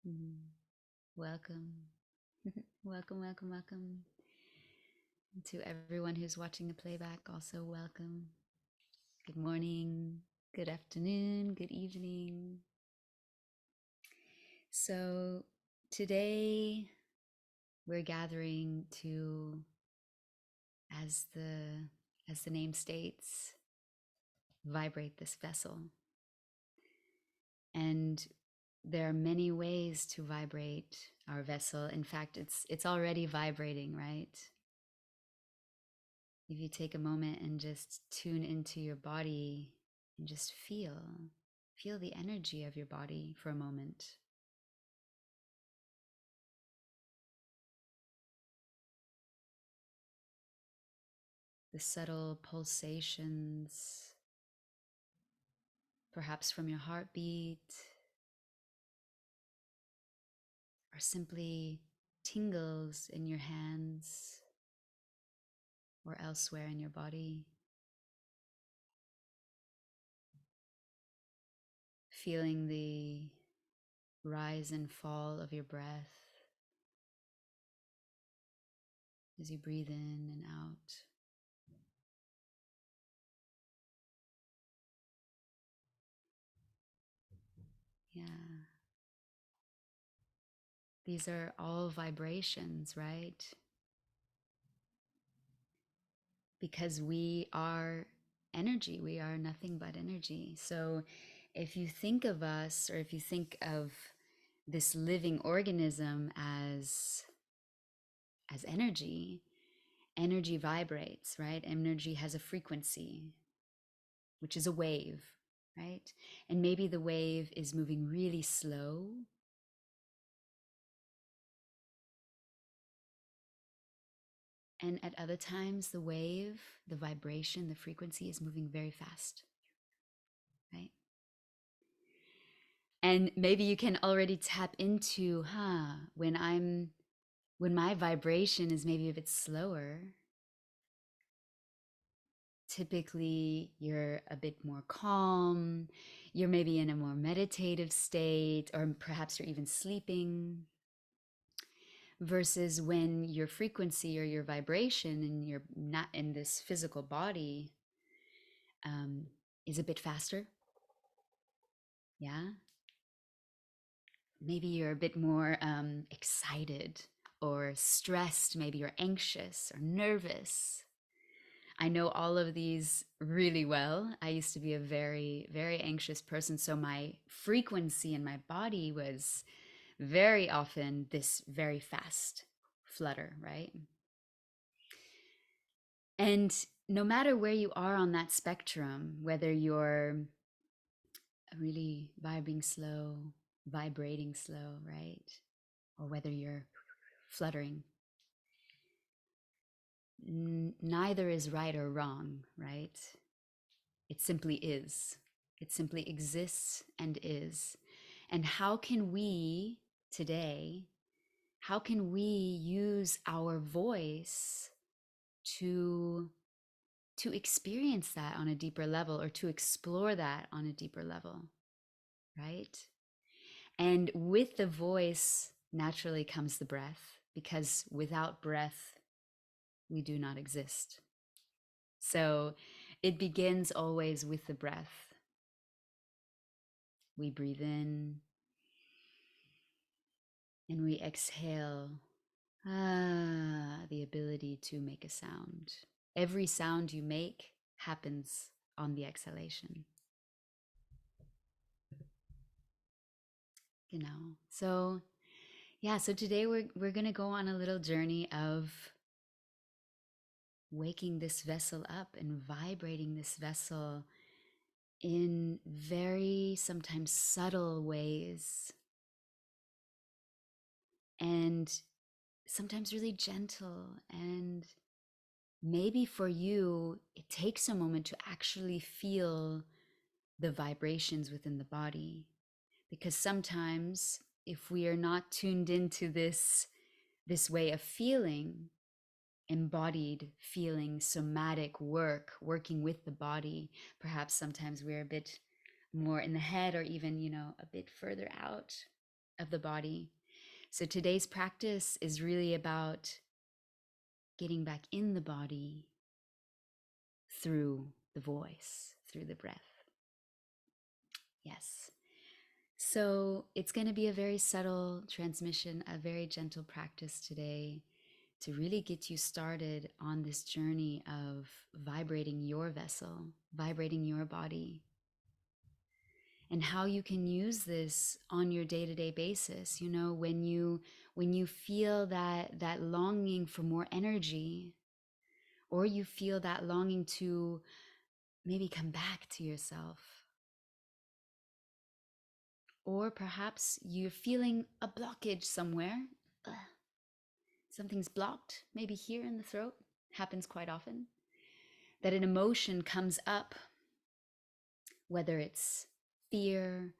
Mhm. Welcome. Welcome, welcome, welcome. And to everyone who's watching the playback, also welcome. Good morning, good afternoon, good evening. So today we're gathering to, as the name states, vibrate this vessel. And there are many ways to vibrate our vessel. In fact, it's already vibrating, right? If you take a moment and just tune into your body and just feel the energy of your body for a moment. The subtle pulsations, perhaps from your heartbeat, or simply tingles in your hands or elsewhere in your body. Feeling the rise and fall of your breath as you breathe in and out. Yeah. These are all vibrations, right? Because we are energy, we are nothing but energy. So if you think of us, or if you think of this living organism as energy, energy vibrates, right? Energy has a frequency, which is a wave, right? And maybe the wave is moving really slow, and at other times the wave, the vibration, the frequency is moving very fast, right? And maybe you can already tap into, when my vibration is maybe a bit slower, typically you're a bit more calm, you're maybe in a more meditative state, or perhaps you're even sleeping. Versus when your frequency or your vibration and you're not in this physical body um, is a bit faster. Yeah. Maybe you're a bit more excited or stressed, maybe you're anxious or nervous. I know all of these really well. I used to be a very, very anxious person. So my frequency in my body was very often this very fast flutter, right? And no matter where you are on that spectrum, whether you're really vibrating slow, right? Or whether you're fluttering, neither is right or wrong, right? It simply is. It simply exists and is. And how can we today, how can we use our voice to experience that on a deeper level, or to explore that on a deeper level, right? And with the voice naturally comes the breath, because without breath we do not exist. So it begins always with the breath. We breathe in and we exhale. The ability to make a sound. Every sound you make happens on the exhalation. You know. So yeah, so today we're going to go on a little journey of waking this vessel up and vibrating this vessel in very sometimes subtle ways, and sometimes really gentle. And maybe for you, it takes a moment to actually feel the vibrations within the body. Because sometimes if we are not tuned into this way of feeling, embodied feeling, somatic work, working with the body, perhaps sometimes we're a bit more in the head, or even, a bit further out. of the body. So today's practice is really about getting back in the body through the voice, through the breath. Yes. So it's going to be a very subtle transmission, a very gentle practice today to really get you started on this journey of vibrating your vessel, vibrating your body, and how you can use this on your day-to-day basis. You know, when you feel that longing for more energy, or you feel that longing to maybe come back to yourself, or perhaps you're feeling a blockage somewhere. Ugh, something's blocked, maybe here in the throat. Happens quite often that an emotion comes up, whether it's fear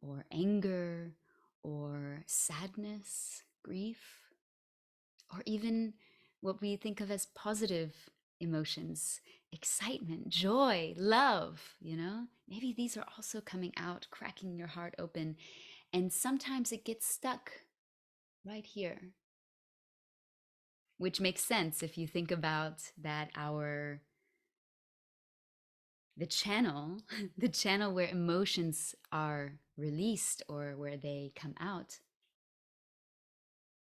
or anger or sadness, grief, or even what we think of as positive emotions, excitement, joy, love, you know? Maybe these are also coming out, cracking your heart open. And sometimes it gets stuck right here, which makes sense if you think about that the channel, the channel where emotions are released or where they come out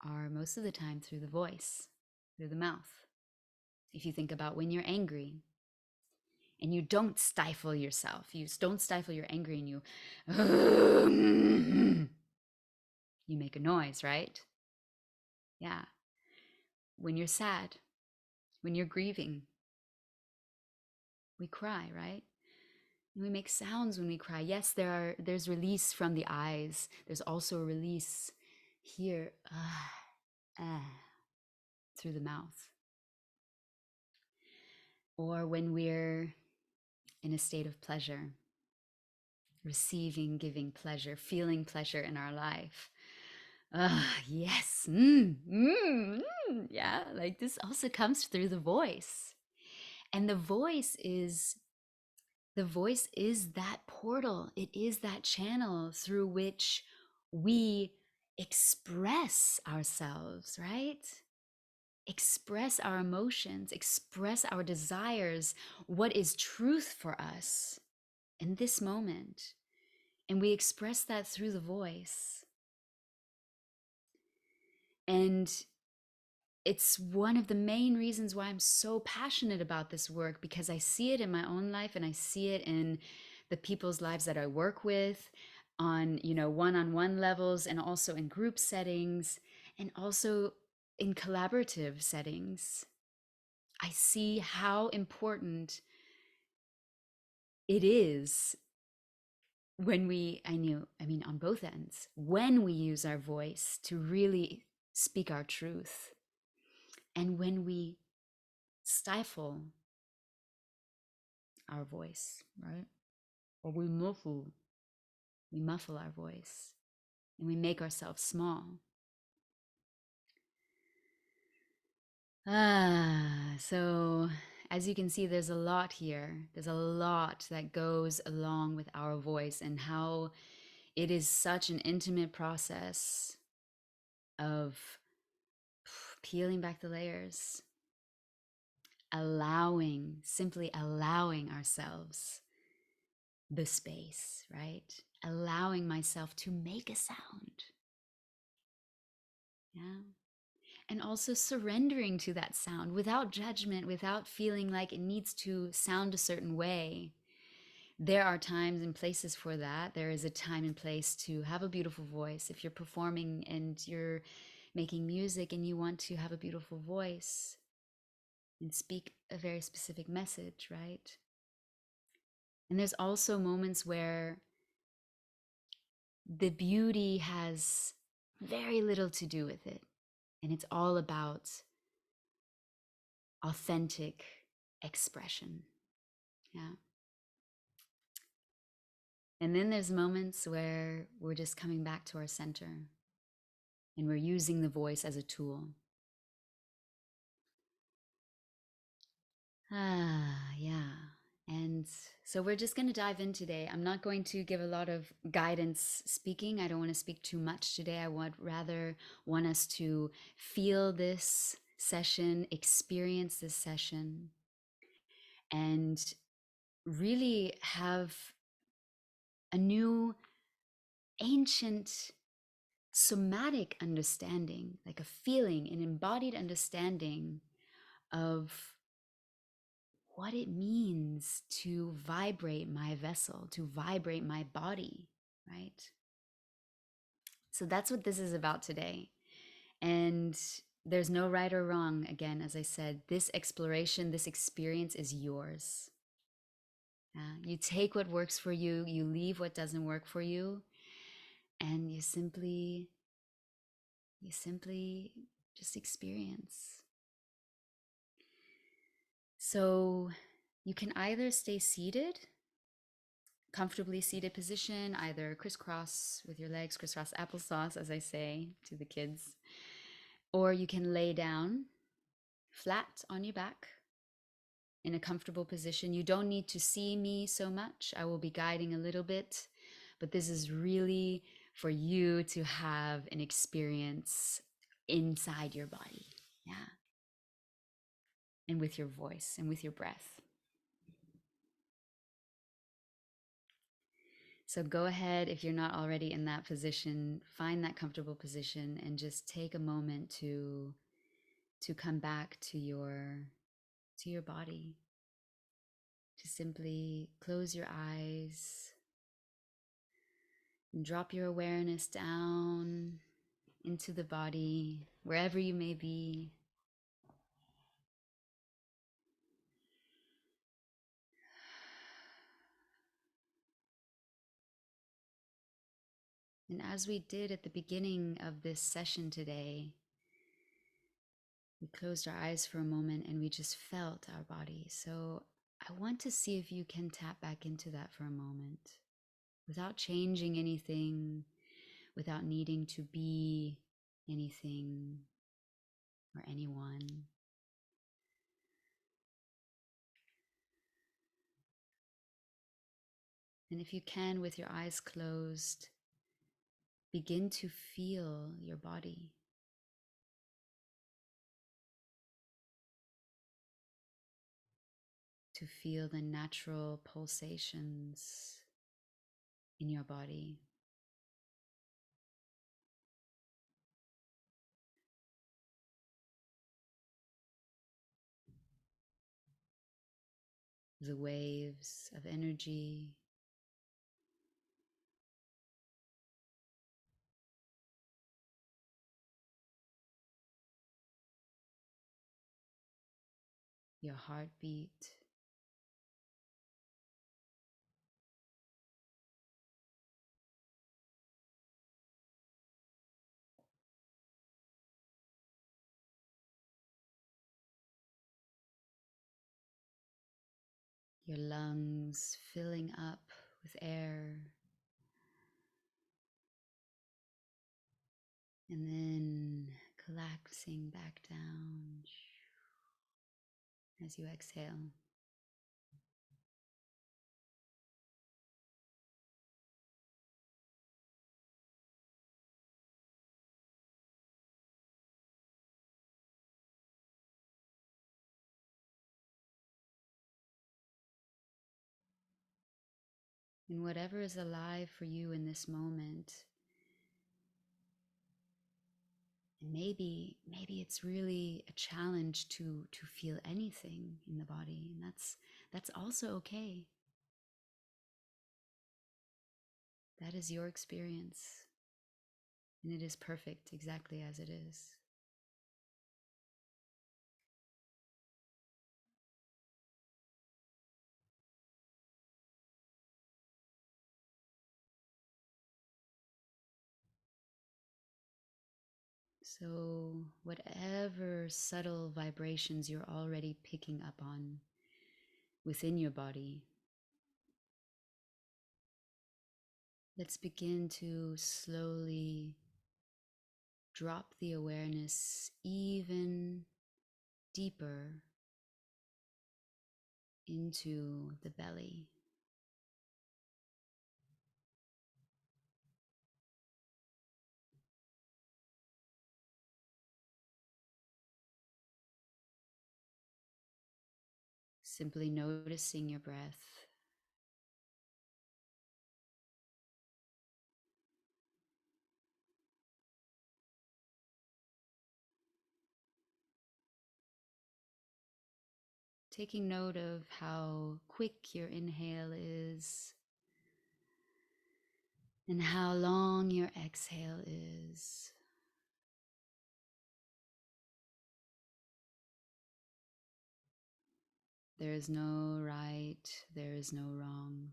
are most of the time through the voice, through the mouth. If you think about when you're angry and you don't stifle yourself, you don't stifle your anger and you make a noise, right? Yeah. When you're sad, when you're grieving, we cry, right? And we make sounds when we cry. Yes, there's release from the eyes. There's also a release here, through the mouth. Or when we're in a state of pleasure, receiving, giving pleasure, feeling pleasure in our life. Yes. Yeah, like this also comes through the voice. And the voice is that portal. It is that channel through which we express ourselves, right? Express our emotions, express our desires, what is truth for us in this moment. And we express that through the voice. And it's one of the main reasons why I'm so passionate about this work, because I see it in my own life and I see it in the people's lives that I work with on, you know, one-on-one levels, and also in group settings, and also in collaborative settings. I see how important it is when on both ends, when we use our voice to really speak our truth, and when we stifle our voice, right? Or we muffle our voice and we make ourselves small. So as you can see, there's a lot here. There's a lot that goes along with our voice and how it is such an intimate process of peeling back the layers, simply allowing ourselves the space, right? Allowing myself to make a sound. Yeah. And also surrendering to that sound without judgment, without feeling like it needs to sound a certain way. There are times and places for that. There is a time and place to have a beautiful voice. If you're performing and you're making music and you want to have a beautiful voice and speak a very specific message, right? And there's also moments where the beauty has very little to do with it. And it's all about authentic expression. Yeah. And then there's moments where we're just coming back to our center and we're using the voice as a tool. Yeah. And so we're just going to dive in today. I'm not going to give a lot of guidance speaking. I don't want to speak too much today. I would rather want us to feel this session, experience this session, and really have a new ancient somatic understanding, like a feeling, an embodied understanding of what it means to vibrate my vessel, to vibrate my body, right? So that's what this is about today. And there's no right or wrong. Again, as I said, this exploration, this experience is yours. You take what works for you, you leave what doesn't work for you, and you simply just experience. So you can either stay seated, comfortably seated position, either crisscross with your legs, crisscross applesauce, as I say to the kids, or you can lay down flat on your back in a comfortable position. You don't need to see me so much. I will be guiding a little bit, but this is really for you to have an experience inside your body. Yeah. And with your voice and with your breath. So go ahead, if you're not already in that position, find that comfortable position and just take a moment to come back to your body. To simply close your eyes and drop your awareness down into the body, wherever you may be. And as we did at the beginning of this session today, we closed our eyes for a moment and we just felt our body. So I want to see if you can tap back into that for a moment without changing anything, without needing to be anything or anyone. And if you can, with your eyes closed, begin to feel your body. To feel the natural pulsations in your body. The waves of energy. Your heartbeat. Your lungs filling up with air. And then collapsing back down as you exhale. And whatever is alive for you in this moment, and maybe it's really a challenge to feel anything in the body, and that's also okay. That is your experience, and it is perfect exactly as it is. So whatever subtle vibrations you're already picking up on within your body, let's begin to slowly drop the awareness even deeper into the belly. Simply noticing your breath. Taking note of how quick your inhale is and how long your exhale is. There is no right, there is no wrong.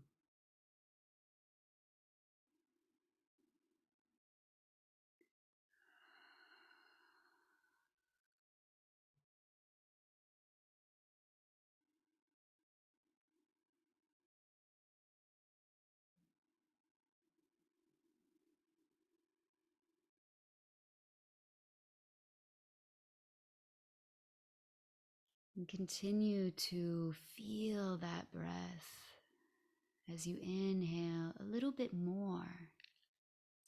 And continue to feel that breath as you inhale a little bit more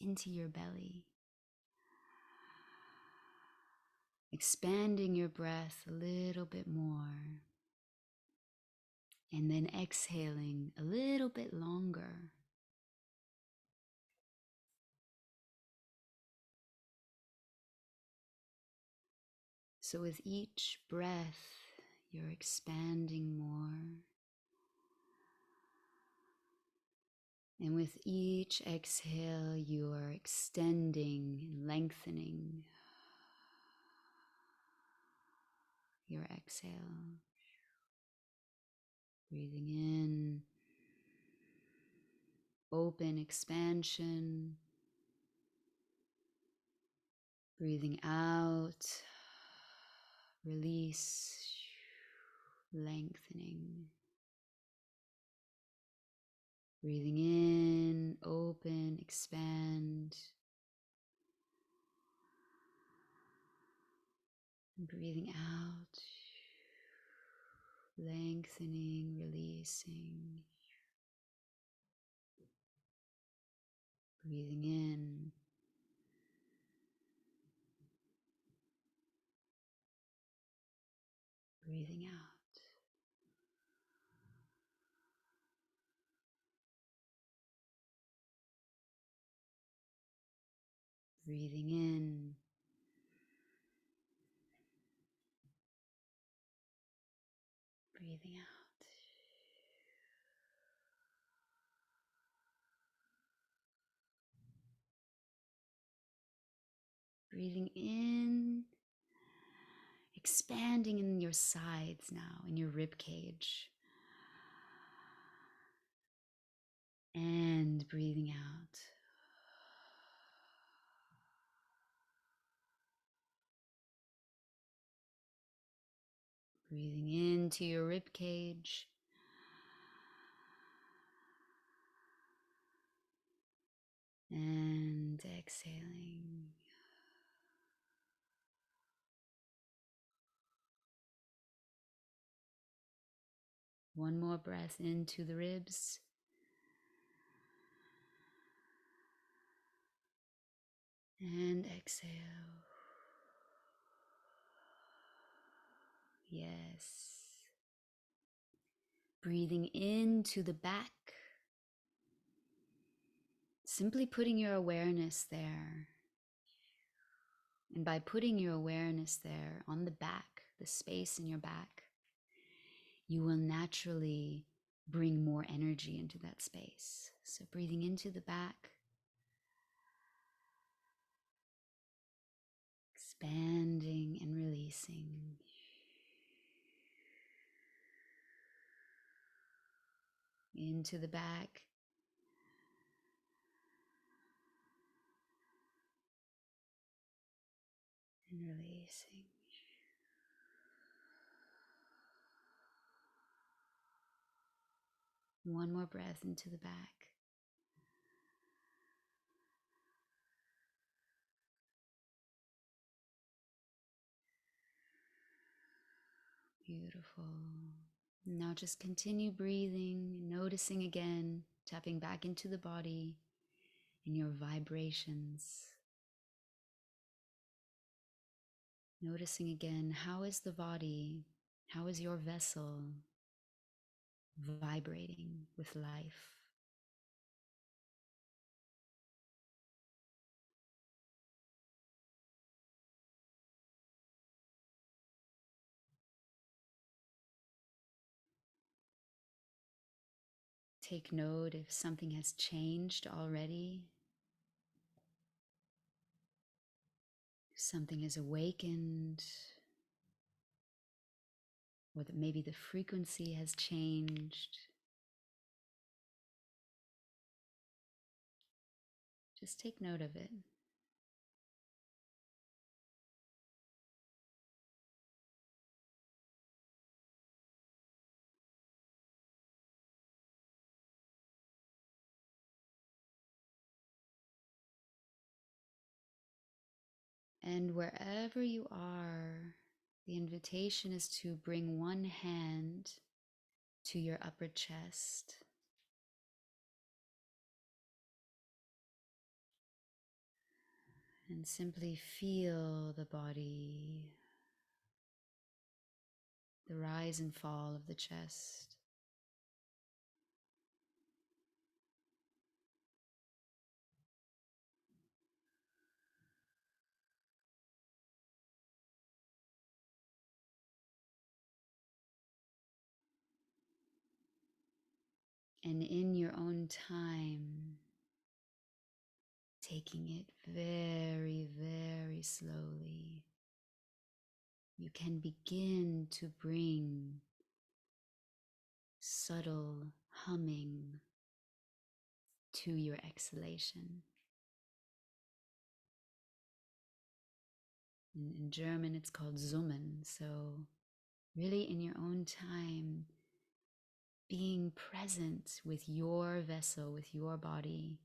into your belly. Expanding your breath a little bit more. And then exhaling a little bit longer. So with each breath, you're expanding more. And with each exhale, you are extending and lengthening your exhale. Breathing in, open expansion. Breathing out, release, lengthening. Breathing in, open, expand. And breathing out, lengthening, releasing. Breathing in. Breathing out. Breathing in. Breathing out. Breathing in, expanding in your sides now, in your rib cage. And breathing out. Breathing into your rib cage. And exhaling. One more breath into the ribs. And exhale. Yes. Breathing into the back. Simply putting your awareness there. And by putting your awareness there on the back, the space in your back, you will naturally bring more energy into that space. So breathing into the back, expanding and releasing. Into the back. And releasing. One more breath into the back. Beautiful. Now just continue breathing, noticing again, tapping back into the body and your vibrations. Noticing again, how is the body, how is your vessel vibrating with life? Take note if something has changed already, if something has awakened, or that maybe the frequency has changed. Just take note of it. And wherever you are, the invitation is to bring one hand to your upper chest and simply feel the body, the rise and fall of the chest. And in your own time, taking it very, very slowly, you can begin to bring subtle humming to your exhalation. In German, it's called Summen. So, really, in your own time, being present with your vessel, with your body,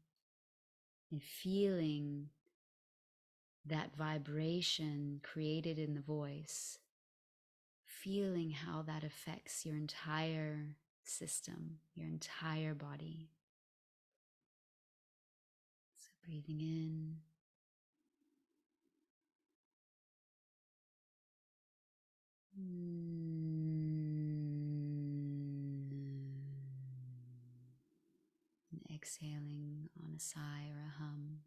and feeling that vibration created in the voice, feeling how that affects your entire system, your entire body. So breathing in, and exhaling on a sigh or a hum.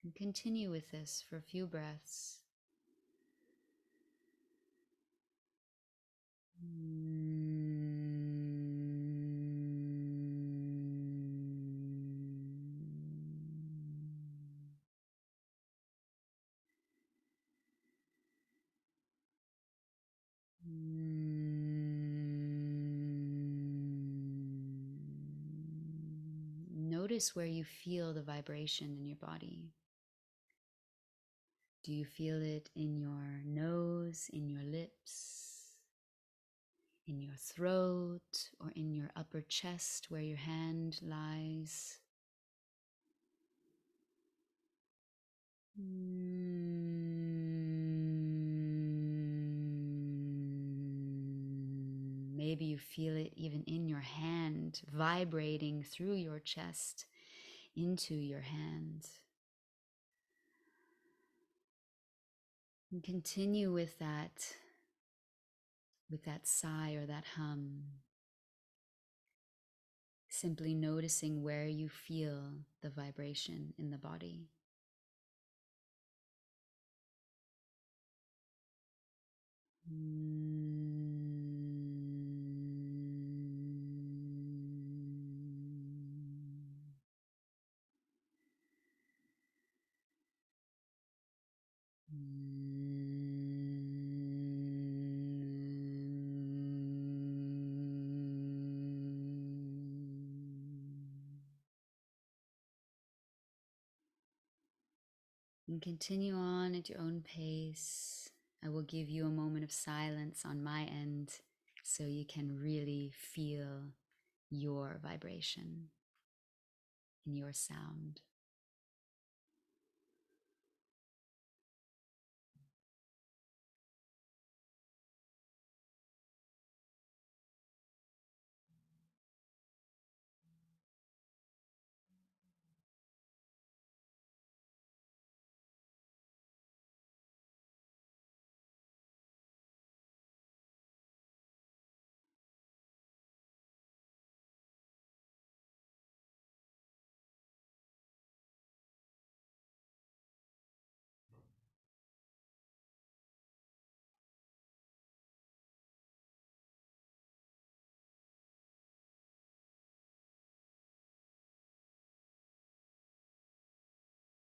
And continue with this for a few breaths. Notice where you feel the vibration in your body. Do you feel it in your nose, in your lips, in your throat, or in your upper chest where your hand lies? Maybe you feel it even in your hand, vibrating through your chest into your hand. And continue with that sigh or that hum. Simply noticing where you feel the vibration in the body. And continue on at your own pace. I will give you a moment of silence on my end so you can really feel your vibration in your sound.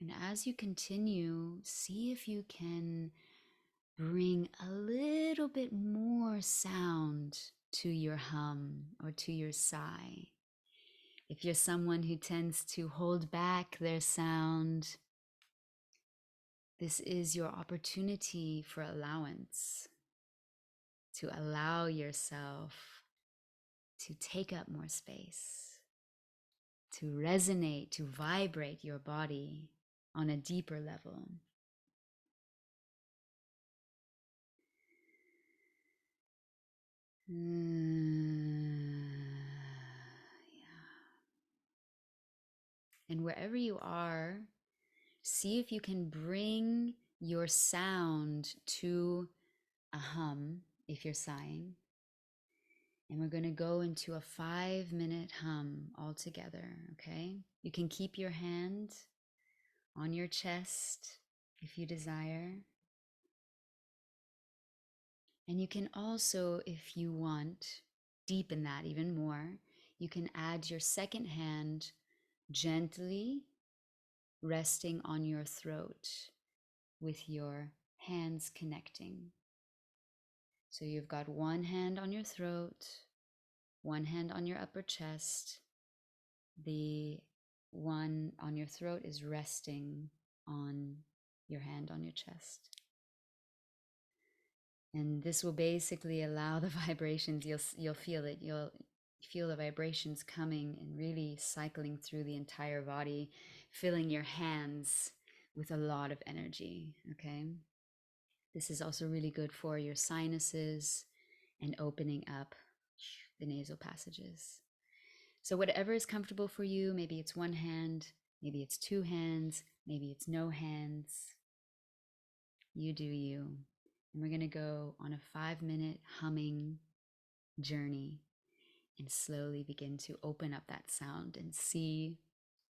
And as you continue, see if you can bring a little bit more sound to your hum or to your sigh. If you're someone who tends to hold back their sound, this is your opportunity for allowance, to allow yourself to take up more space, to resonate, to vibrate your body on a deeper level. Yeah. And wherever you are, see if you can bring your sound to a hum if you're sighing. And we're going to go into a 5-minute hum all together, okay? You can keep your hand on your chest if you desire. And you can also, if you want, deepen that even more. You can add your second hand gently resting on your throat with your hands connecting. So you've got one hand on your throat, one hand on your upper chest. The one on your throat is resting on your hand on your chest. And this will basically allow the vibrations, you'll feel it, you'll feel the vibrations coming and really cycling through the entire body, filling your hands with a lot of energy, okay? This is also really good for your sinuses and opening up the nasal passages. So whatever is comfortable for you, maybe it's one hand, maybe it's two hands, maybe it's no hands. You do you. And we're going to go on a 5-minute humming journey and slowly begin to open up that sound and see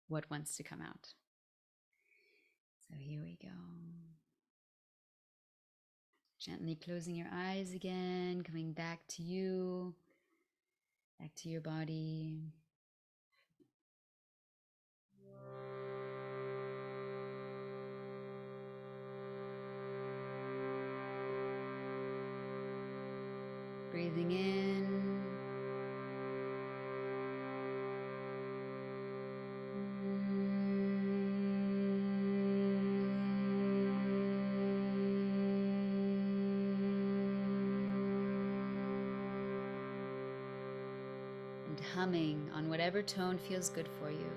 what wants to come out. So here we go. Gently closing your eyes again, coming back to you, back to your body. Breathing in. And humming on whatever tone feels good for you.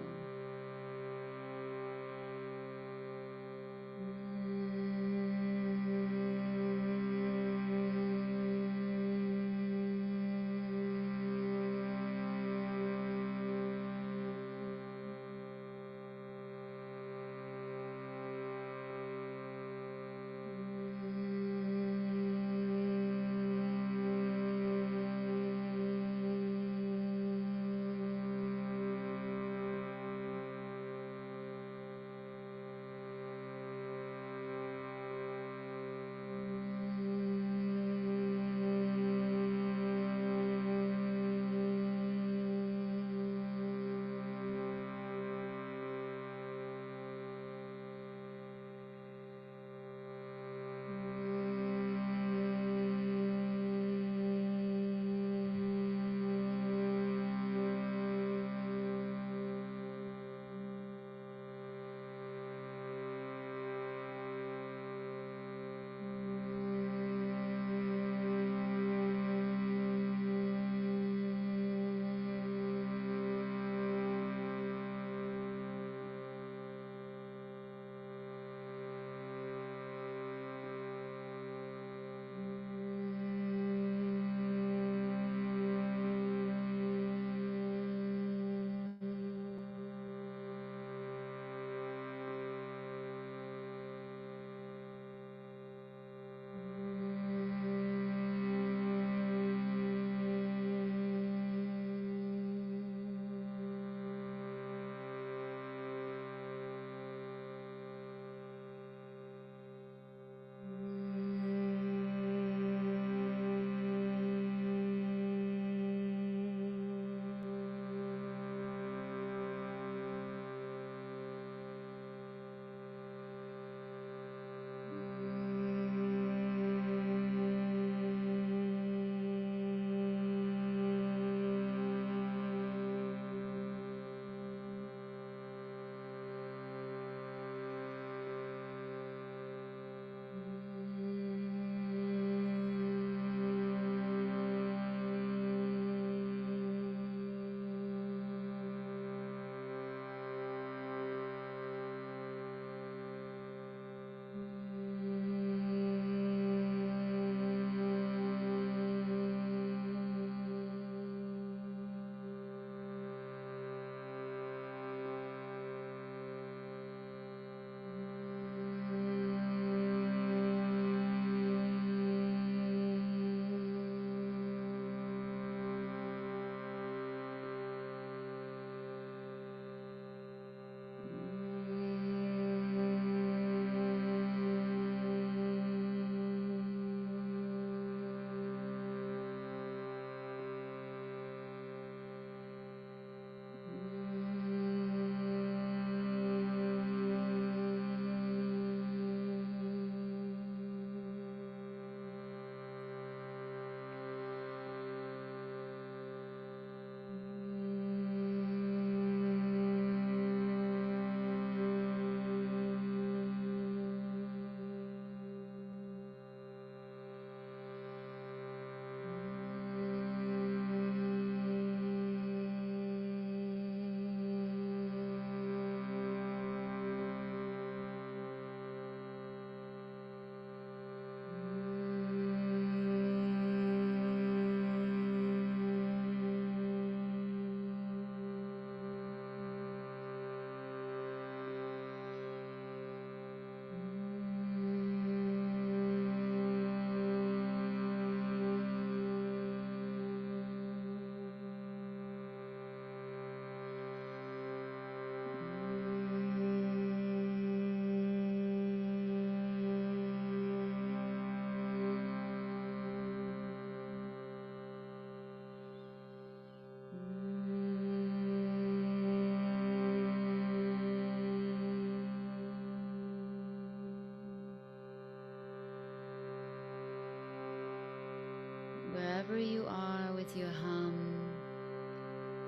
wherever you are with your hum,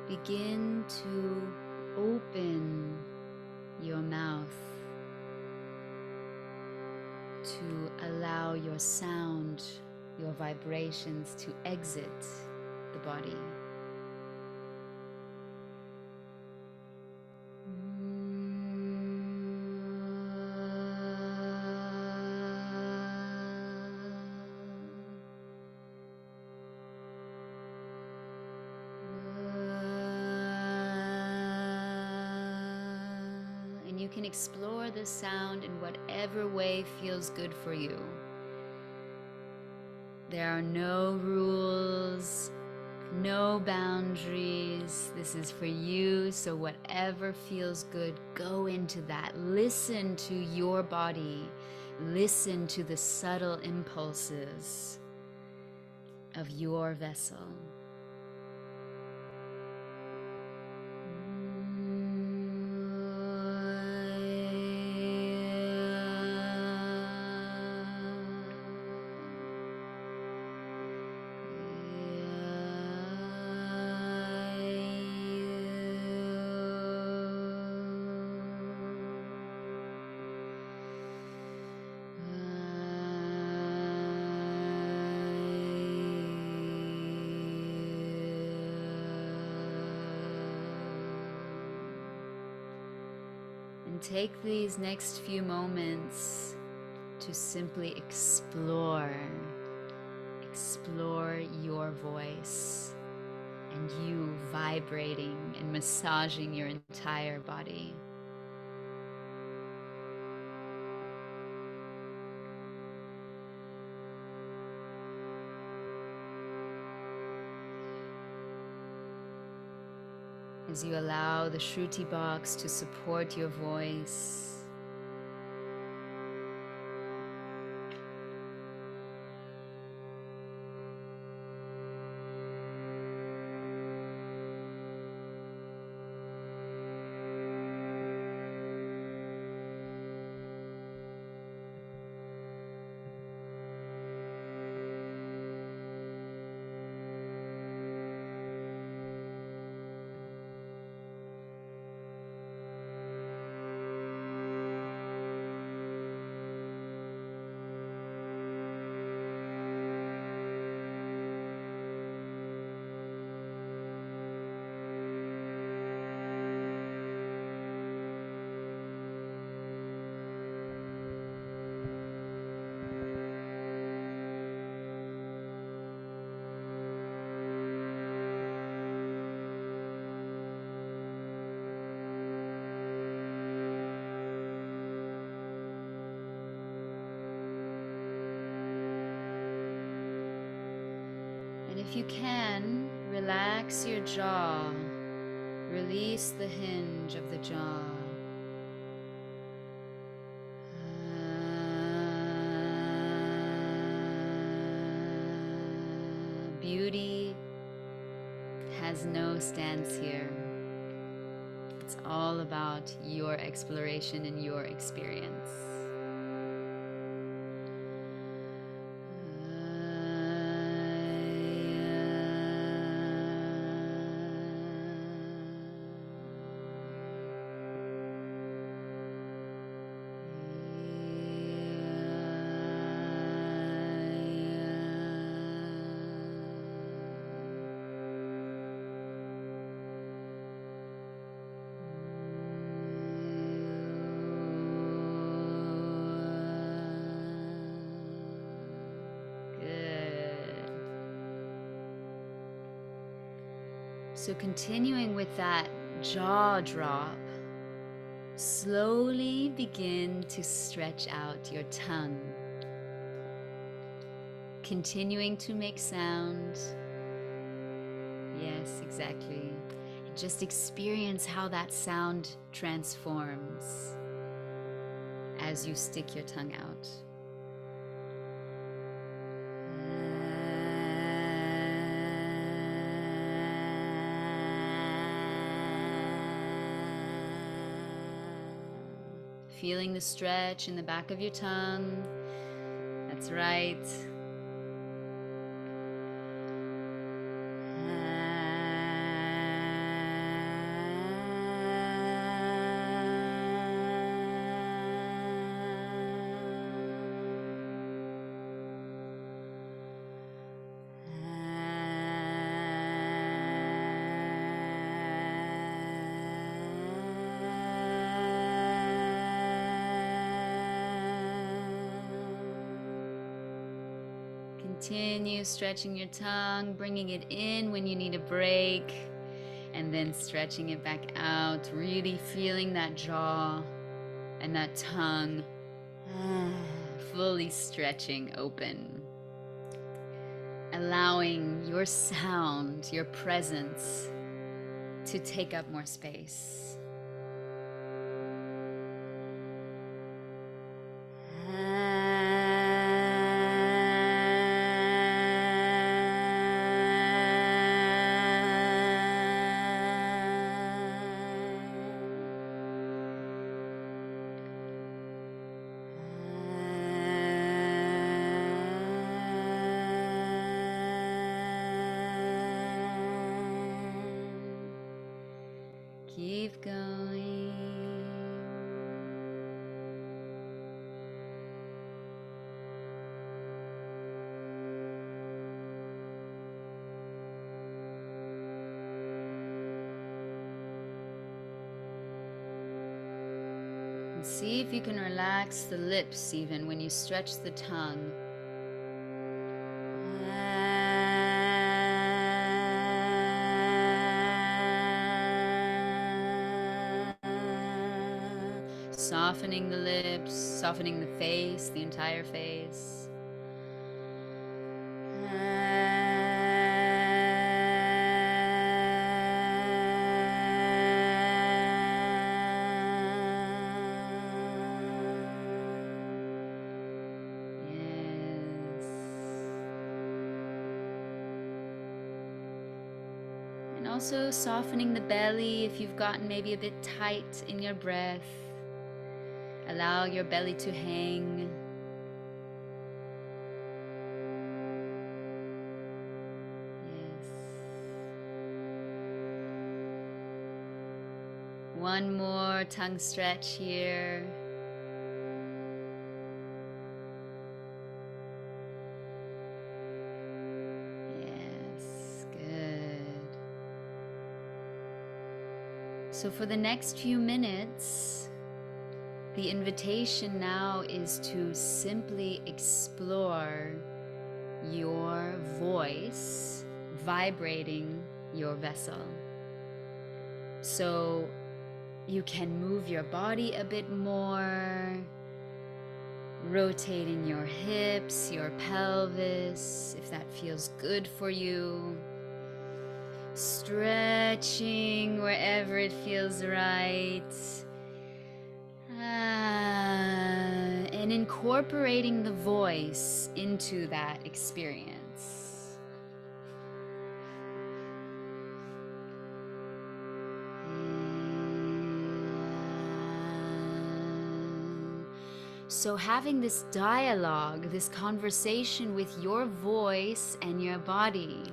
begin to open your mouth to allow your sound, your vibrations to exit the body. And you can explore the sound in whatever way feels good for you. There are no rules, no boundaries. This is for you, so whatever feels good, go into that. Listen to your body. Listen to the subtle impulses of your vessel. And take these next few moments to simply explore your voice and you vibrating and massaging your entire body. As you allow the Shruti box to support your voice, and if you can, relax your jaw. Release the hinge of the jaw. Beauty has no stance here. It's all about your exploration and your experience. So continuing with that jaw drop, slowly begin to stretch out your tongue. Continuing to make sound. Yes, exactly. And just experience how that sound transforms as you stick your tongue out. Feeling the stretch in the back of your tongue. That's right. Continue stretching your tongue, bringing it in when you need a break, and then stretching it back out, really feeling that jaw and that tongue fully stretching open. Allowing your sound, your presence to take up more space. Keep going. And see if you can relax the lips even when you stretch the tongue. Softening the lips, softening the face, the entire face. Yes. And also softening the belly if you've gotten maybe a bit tight in your breath. Allow your belly to hang. Yes. One more tongue stretch here. Yes, good. So for the next few minutes, the invitation now is to simply explore your voice vibrating your vessel. So you can move your body a bit more, rotating your hips, your pelvis, if that feels good for you. Stretching wherever it feels right. And incorporating the voice into that experience. So having this dialogue, this conversation with your voice and your body,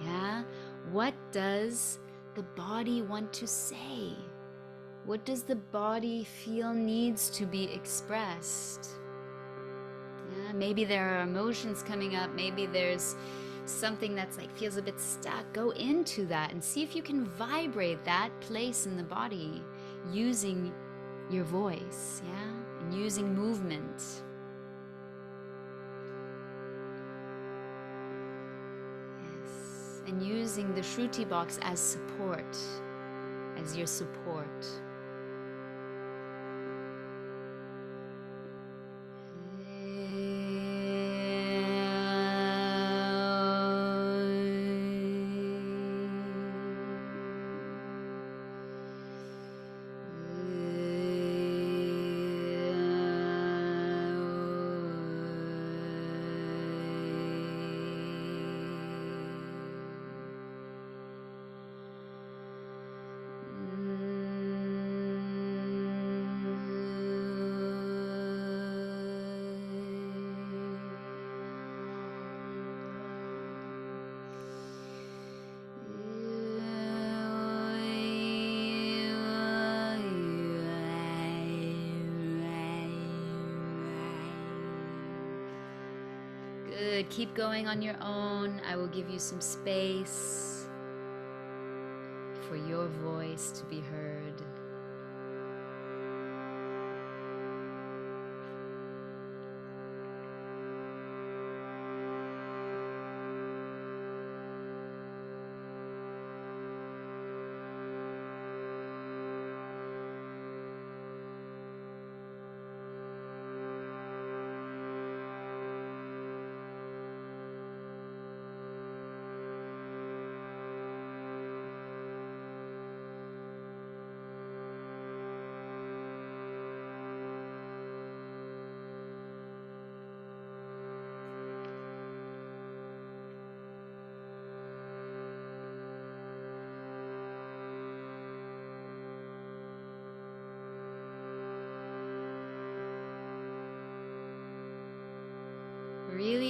yeah? What does the body want to say? What does the body feel needs to be expressed? Yeah, maybe there are emotions coming up. Maybe there's something that's like feels a bit stuck. Go into that and see if you can vibrate that place in the body using your voice, yeah? And using movement. Yes. And using the Shruti box as support, as your support. Good. Keep going on your own. I will give you some space for your voice to be heard.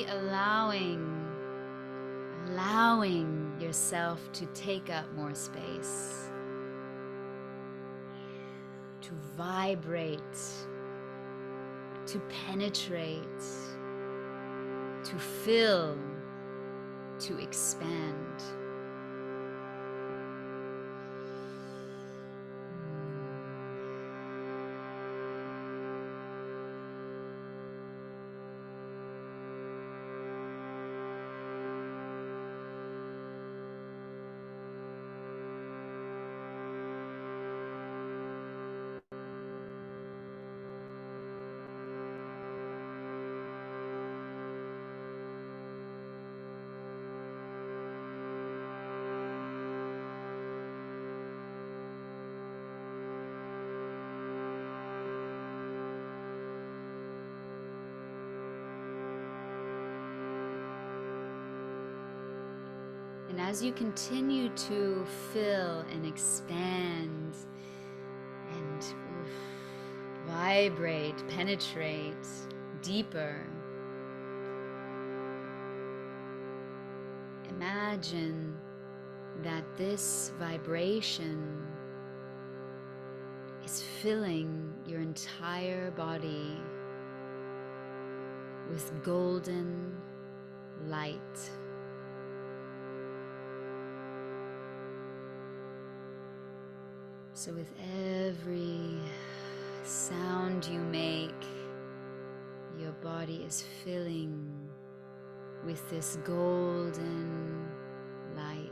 simply allowing yourself to take up more space, to vibrate, to penetrate, to fill, to expand. And as you continue to fill and expand and vibrate, penetrate deeper, imagine that this vibration is filling your entire body with golden light. So with every sound you make, your body is filling with this golden light.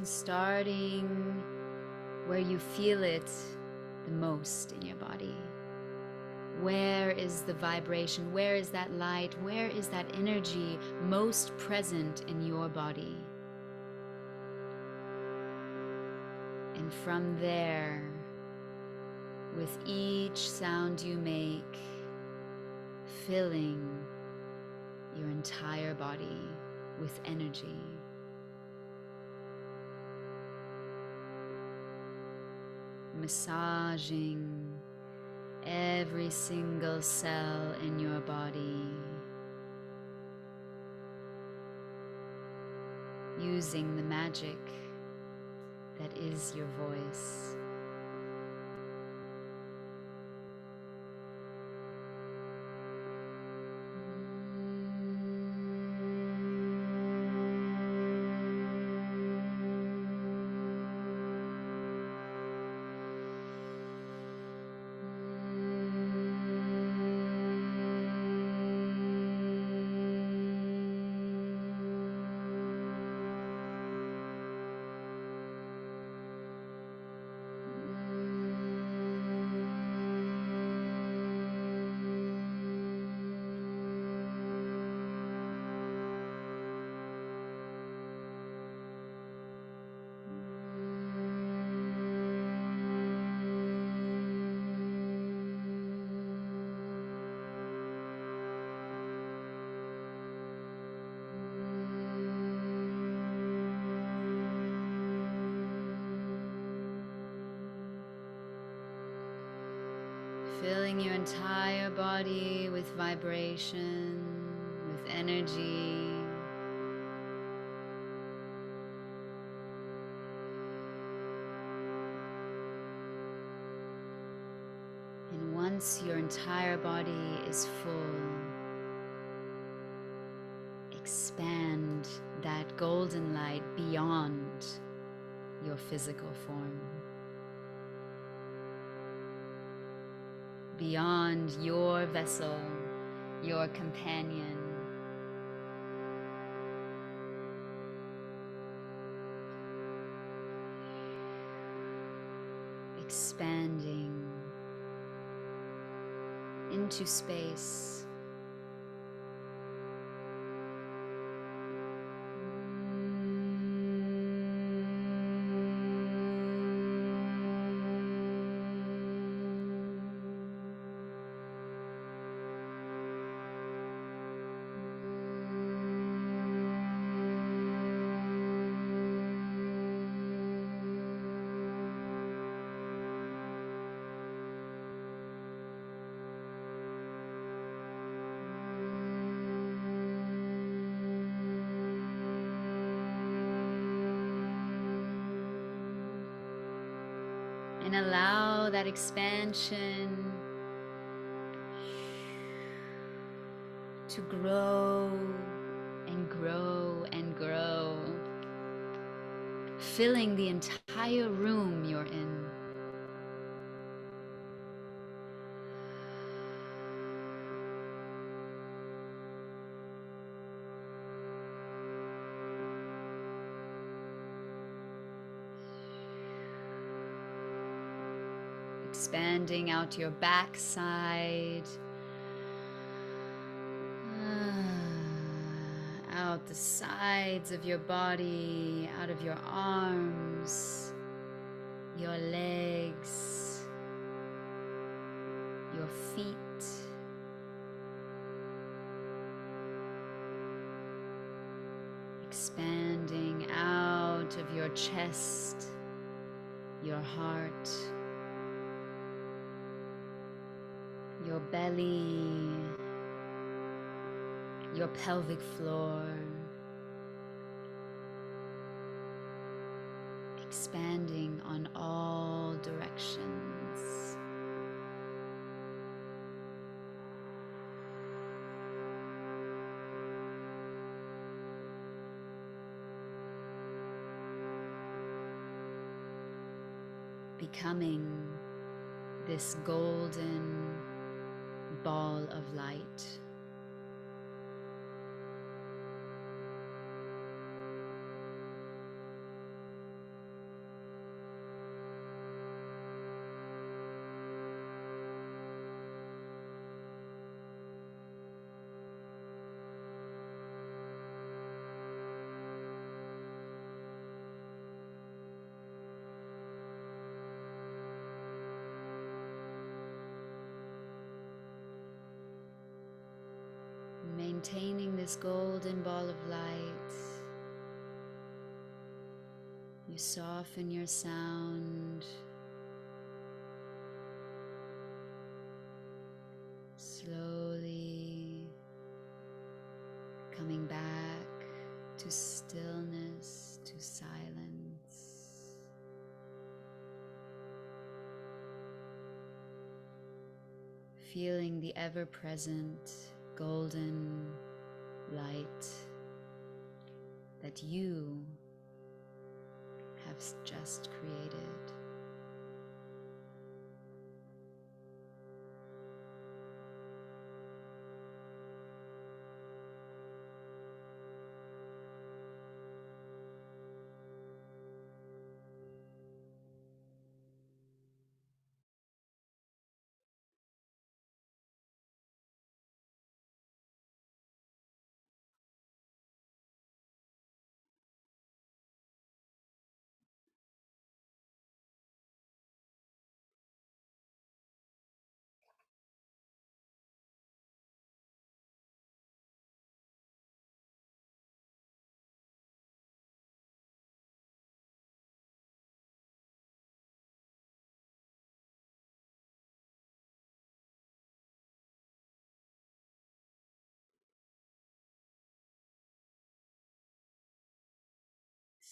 Starting where you feel it the most in your body. Where is the vibration? Where is that light? Where is that energy most present in your body? And from there, with each sound you make, filling your entire body with energy. Massaging every single cell in your body, using the magic that is your voice. Filling your entire body with vibration, with energy. And once your entire body is full, expand that golden light beyond your physical form, beyond your vessel, your companion. Expanding into space. And allow that expansion to grow and grow and grow, filling the entire room you're in. Expanding out your backside, out the sides of your body, out of your arms, your legs, your feet, expanding out of your chest, your heart, your belly, your pelvic floor, expanding on all directions. Becoming this golden ball of light. Maintaining this golden ball of light, you soften your sound, slowly coming back to stillness, to silence. Feeling the ever-present golden light that you have just created.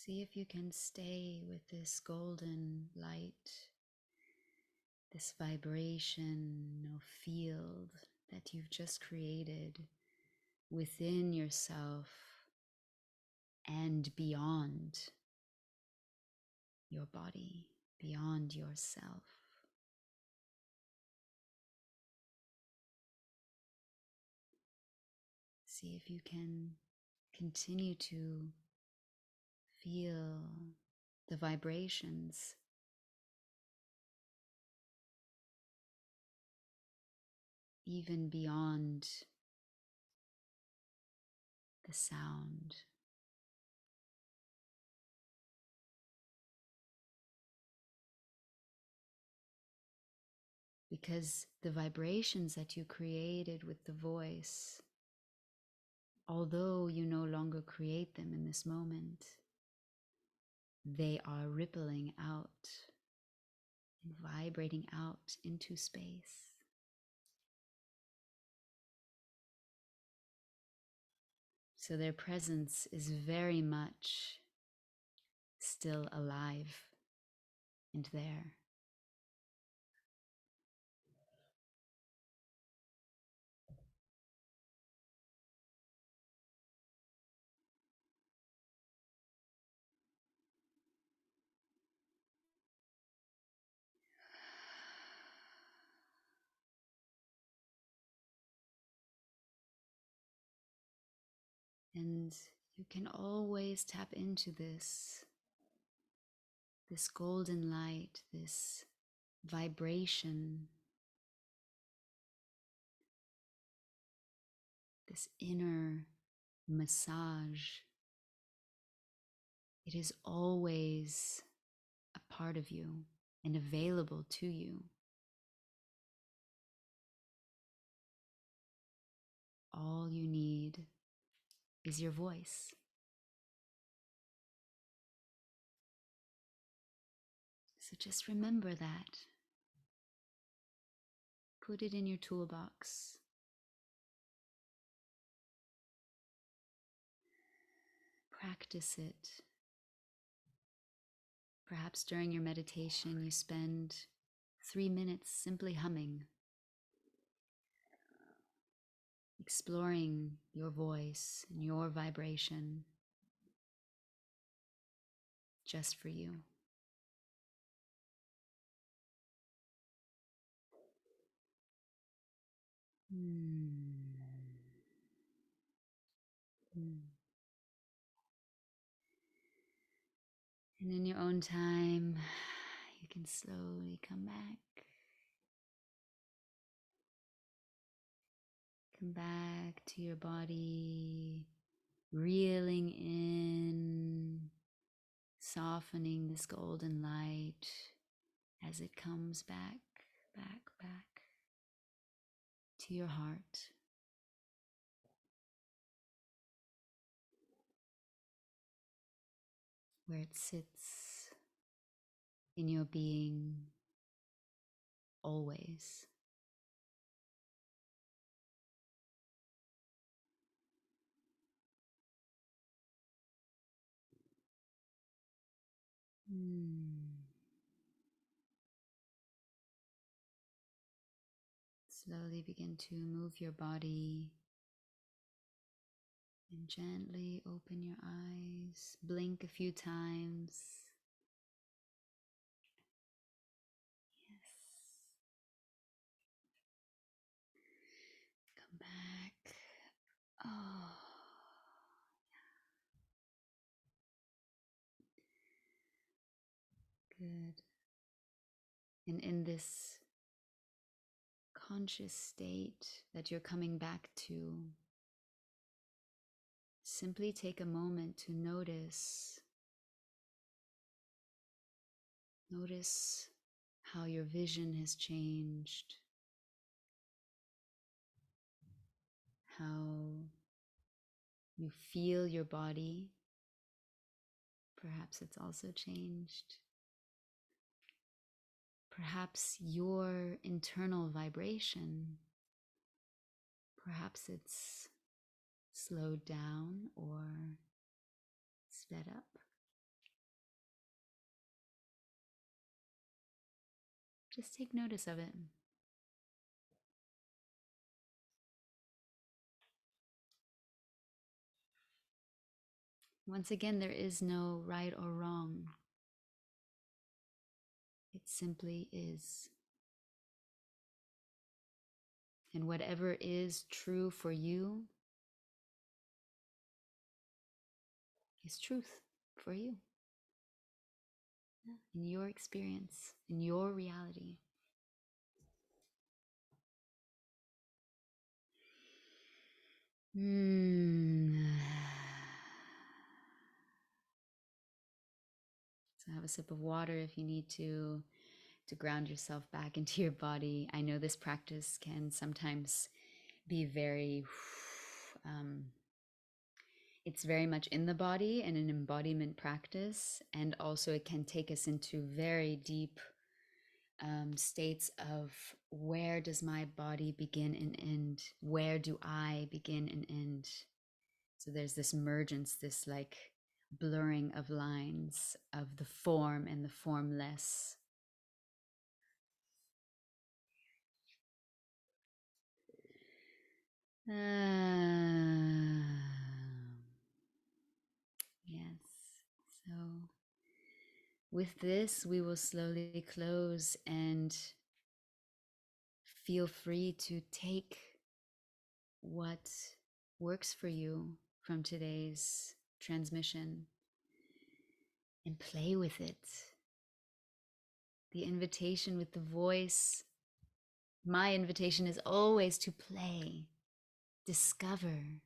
See if you can stay with this golden light, this vibration or field that you've just created within yourself and beyond your body, beyond yourself. See if you can continue to feel the vibrations even beyond the sound. Because the vibrations that you created with the voice, although you no longer create them in this moment, they are rippling out and vibrating out into space. So their presence is very much still alive and there. And you can always tap into this golden light, this vibration, this inner massage. It is always a part of you and available to you. All you need is your voice. So just remember that. Put it in your toolbox. Practice it. Perhaps during your meditation, you spend 3 minutes simply humming, exploring your voice and your vibration just for you. Mm. Mm. And in your own time, you can slowly come back. Come back to your body, reeling in, softening this golden light as it comes back, back to your heart. Where it sits in your being always. Mm. Slowly begin to move your body and gently open your eyes. Blink a few times. Yes. Come back. Oh, good. And in this conscious state that you're coming back to, simply take a moment to notice how your vision has changed, how you feel your body. Perhaps it's also changed. Perhaps your internal vibration, perhaps it's slowed down or sped up. Just take notice of it. Once again, there is no right or wrong. It simply is. And whatever is true for you is truth for you. Yeah. In your experience, in your reality. So have a sip of water if you need to ground yourself back into your body. I know this practice can sometimes be very it's very much in the body and an embodiment practice, and also it can take us into very deep states of where does my body begin and end? Where do I begin and end? So there's this mergence, this like blurring of lines of the form and the formless. Yes. So with this, we will slowly close and feel free to take what works for you. from today's transmission and play with it. The invitation with the voice, my invitation is always to play, discover.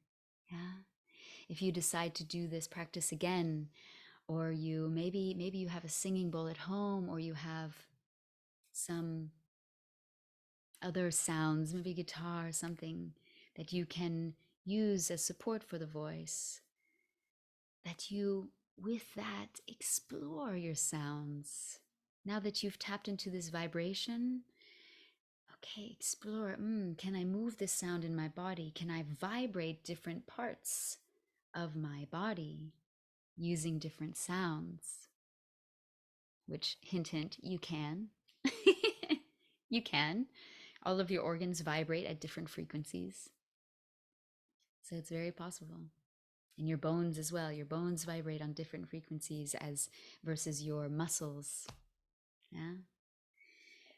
Yeah. If you decide to do this practice again, or you maybe you have a singing bowl at home, or you have some other sounds, maybe guitar or something that you can use as support for the voice, that you with that explore your sounds. Now that you've tapped into this vibration, okay, explore. Can I move this sound in my body? Can I vibrate different parts of my body using different sounds? Which, hint, hint, you can. You can. All of your organs vibrate at different frequencies. So it's very possible. And your bones as well. Your bones vibrate on different frequencies as versus your muscles. Yeah.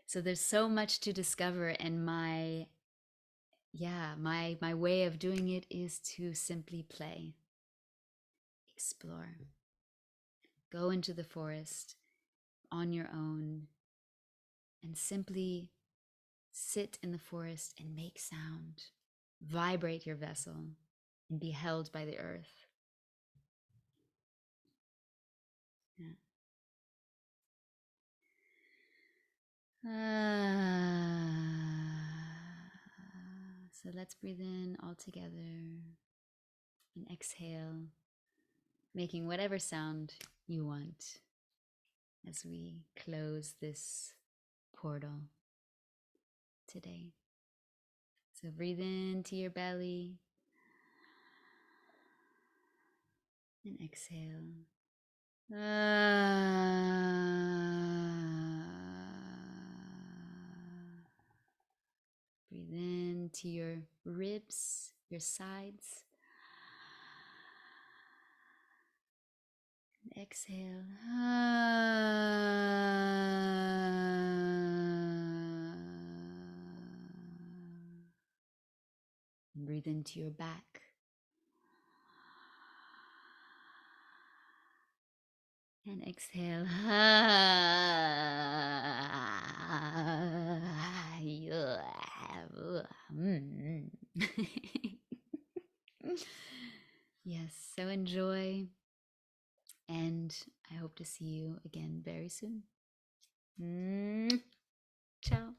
So there's so much to discover, and my way of doing it is to simply play, explore, go into the forest on your own, and simply sit in the forest and make sound, vibrate your vessel, and be held by the earth. Yeah. So let's breathe in all together and exhale, making whatever sound you want as we close this portal today. So breathe into your belly and exhale. Breathe into your ribs, your sides. And exhale. And breathe into your back. And exhale. Yes, so enjoy, and I hope to see you again very soon. Ciao.